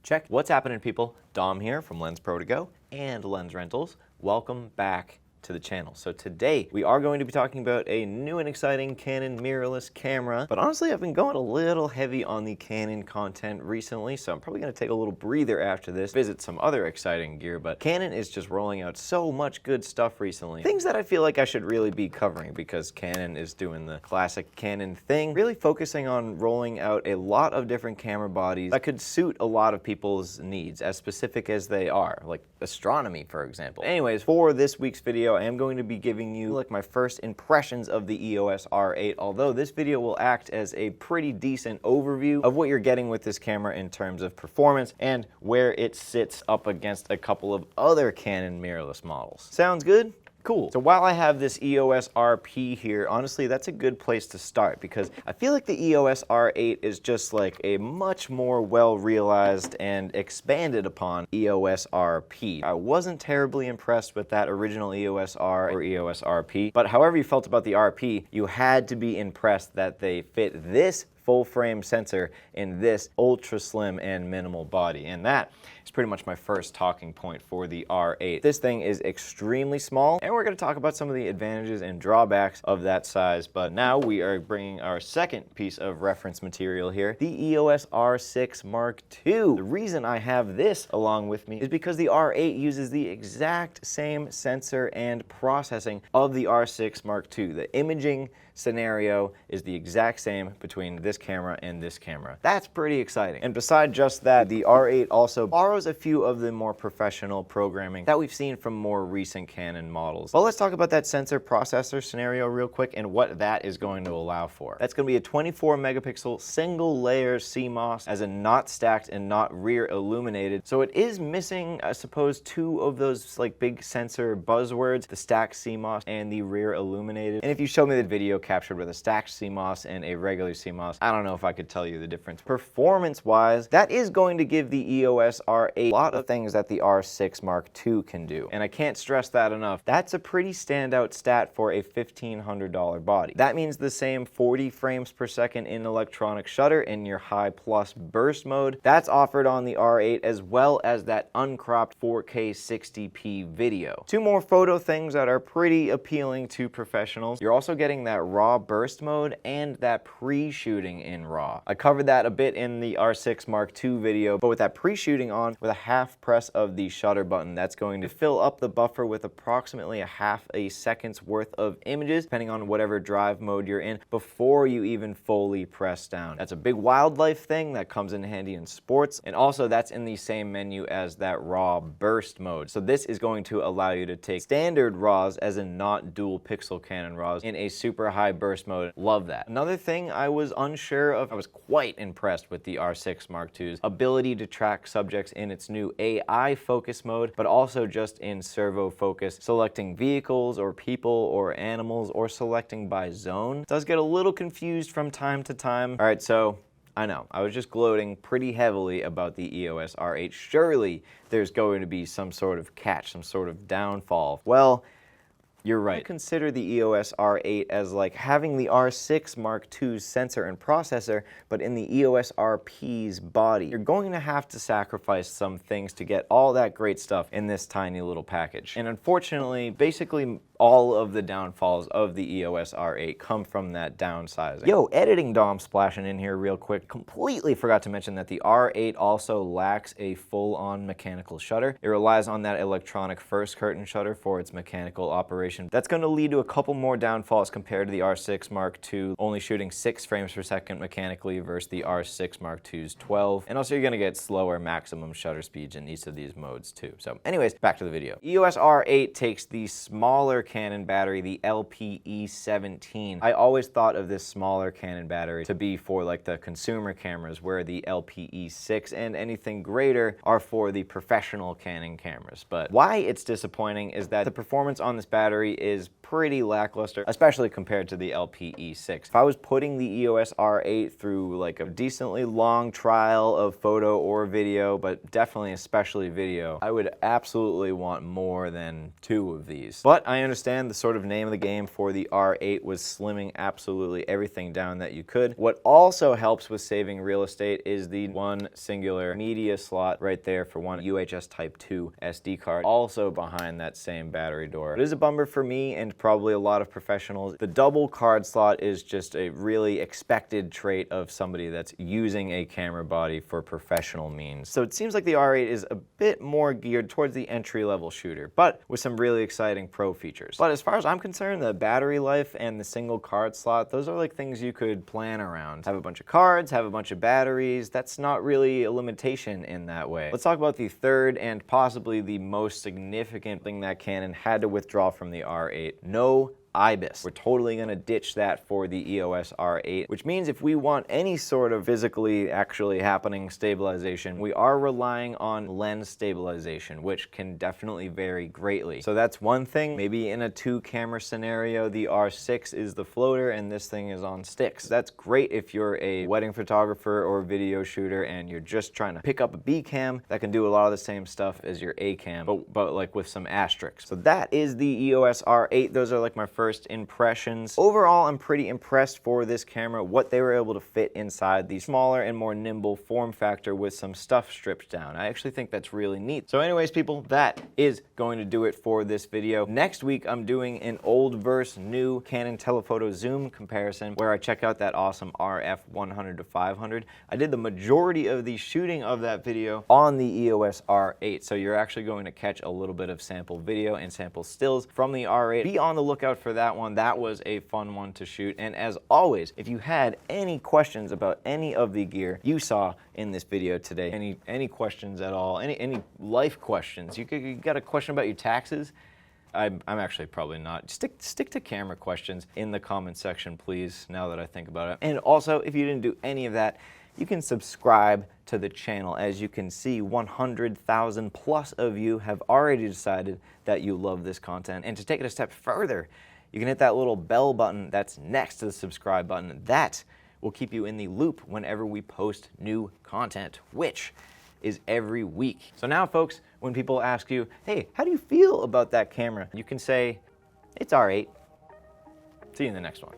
Check. What's happening, people? Dom here from Lensprotogo and Lens Rentals. Welcome back to the channel. So today we are going to be talking about a new and exciting Canon mirrorless camera, but honestly I've been going a little heavy on the Canon content recently, so I'm probably going to take a little breather after this, visit some other exciting gear, but Canon is just rolling out so much good stuff recently. Things that I feel like I should really be covering because Canon is doing the classic Canon thing, really focusing on rolling out a lot of different camera bodies that could suit a lot of people's needs, as specific as they are, like astronomy, for example. Anyways, for this week's video, I am going to be giving you like my first impressions of the EOS R8, although this video will act as a pretty decent overview of what you're getting with this camera in terms of performance and where it sits up against a couple of other Canon mirrorless models. Sounds good? Cool. So while I have this EOS RP here, honestly, that's a good place to start because I feel like the EOS R8 is just like a much more well-realized and expanded upon EOS RP. I wasn't terribly impressed with that original EOS R or EOS RP, but however you felt about the RP, you had to be impressed that they fit this full frame sensor in this ultra slim and minimal body, and that is pretty much my first talking point for the R8. This thing is extremely small, and we're going to talk about some of the advantages and drawbacks of that size, but now we are bringing our second piece of reference material here, the EOS R6 Mark II. The reason I have this along with me is because the R8 uses the exact same sensor and processing of the R6 Mark II. The imaging scenario is the exact same between this camera and this camera. That's pretty exciting. And besides just that, the R8 also borrows a few of the more professional programming that we've seen from more recent Canon models. Well, let's talk about that sensor processor scenario real quick and what that is going to allow for. That's going to be a 24 megapixel single layer CMOS, as in not stacked and not rear illuminated. So it is missing, I suppose, two of those like big sensor buzzwords, the stacked CMOS and the rear illuminated. And if you show me the video captured with a stacked CMOS and a regular CMOS, I don't know if I could tell you the difference. Performance-wise, that is going to give the EOS R8 a lot of things that the R6 Mark II can do. And I can't stress that enough. That's a pretty standout stat for a $1,500 body. That means the same 40 frames per second in electronic shutter in your high plus burst mode. That's offered on the R8, as well as that uncropped 4K 60p video. Two more photo things that are pretty appealing to professionals. You're also getting that raw burst mode and that pre-shooting in RAW. I covered that a bit in the R6 Mark II video, but with that pre-shooting on, with a half press of the shutter button, that's going to fill up the buffer with approximately a half a second's worth of images, depending on whatever drive mode you're in, before you even fully press down. That's a big wildlife thing that comes in handy in sports, and also that's in the same menu as that raw burst mode. So this is going to allow you to take standard RAWs, as in not dual pixel Canon RAWs, in a super high burst mode. Love that. Another thing I was unsure of, I was quite impressed with the R6 Mark II's ability to track subjects in its new AI focus mode, but also just in servo focus, selecting vehicles or people or animals or selecting by zone. It does get a little confused from time to time. All right, so I know, I was just gloating pretty heavily about the EOS R8. Surely there's going to be some sort of catch, some sort of downfall. Well, you're right. I consider the EOS R8 as like having the R6 Mark II's sensor and processor, but in the EOS RP's body. You're going to have to sacrifice some things to get all that great stuff in this tiny little package. And unfortunately, basically all of the downfalls of the EOS R8 come from that downsizing. Yo, editing Dom splashing in here real quick. Completely forgot to mention that the R8 also lacks a full-on mechanical shutter. It relies on that electronic first curtain shutter for its mechanical operation. That's going to lead to a couple more downfalls compared to the R6 Mark II, only shooting 6 frames per second mechanically versus the R6 Mark II's 12. And also you're going to get slower maximum shutter speeds in each of these modes too. So anyways, back to the video. EOS R8 takes the smaller Canon battery, the LPE17. I always thought of this smaller Canon battery to be for like the consumer cameras, where the LPE6 and anything greater are for the professional Canon cameras. But why it's disappointing is that the performance on this battery is pretty lackluster, especially compared to the LPE6. If I was putting the EOS R8 through like a decently long trial of photo or video, but definitely especially video, I would absolutely want more than 2 of these. But I understand understand the sort of name of the game for the R8 was slimming absolutely everything down that you could. What also helps with saving real estate is the one singular media slot right there for one UHS Type 2 SD card, also behind that same battery door. It is a bummer for me and probably a lot of professionals. The double card slot is just a really expected trait of somebody that's using a camera body for professional means. So it seems like the R8 is a bit more geared towards the entry-level shooter, but with some really exciting pro features. But as far as I'm concerned, the battery life and the single card slot, those are like things you could plan around. Have a bunch of cards, have a bunch of batteries. That's not really a limitation in that way. Let's talk about the third and possibly the most significant thing that Canon had to withdraw from the R8. No IBIS. We're totally gonna ditch that for the EOS R8, which means if we want any sort of physically actually happening stabilization, we are relying on lens stabilization, which can definitely vary greatly. So that's one thing. Maybe in a 2-camera scenario, the R6 is the floater and this thing is on sticks. That's great if you're a wedding photographer or video shooter and you're just trying to pick up a B cam that can do a lot of the same stuff as your A cam, but like with some asterisks. So that is the EOS R8. Those are like my first impressions. Overall, I'm pretty impressed for this camera, what they were able to fit inside the smaller and more nimble form factor with some stuff stripped down. I actually think that's really neat. So anyways, people, that is going to do it for this video. Next week, I'm doing an old versus new Canon telephoto zoom comparison where I check out that awesome RF 100 to 500. I did the majority of the shooting of that video on the EOS R8, so you're actually going to catch a little bit of sample video and sample stills from the R8. Be on the lookout for that one. That was a fun one to shoot. And as always, if you had any questions about any of the gear you saw in this video today, any questions at all, any life questions, you got a question about your taxes, I'm actually probably not. Stick to camera questions in the comment section, please, now that I think about it. And also, if you didn't do any of that, you can subscribe to the channel. As you can see, 100,000 plus of you have already decided that you love this content. And to take it a step further, you can hit that little bell button that's next to the subscribe button. That will keep you in the loop whenever we post new content, which is every week. So now, folks, when people ask you, hey, how do you feel about that camera? You can say, it's R8. See you in the next one.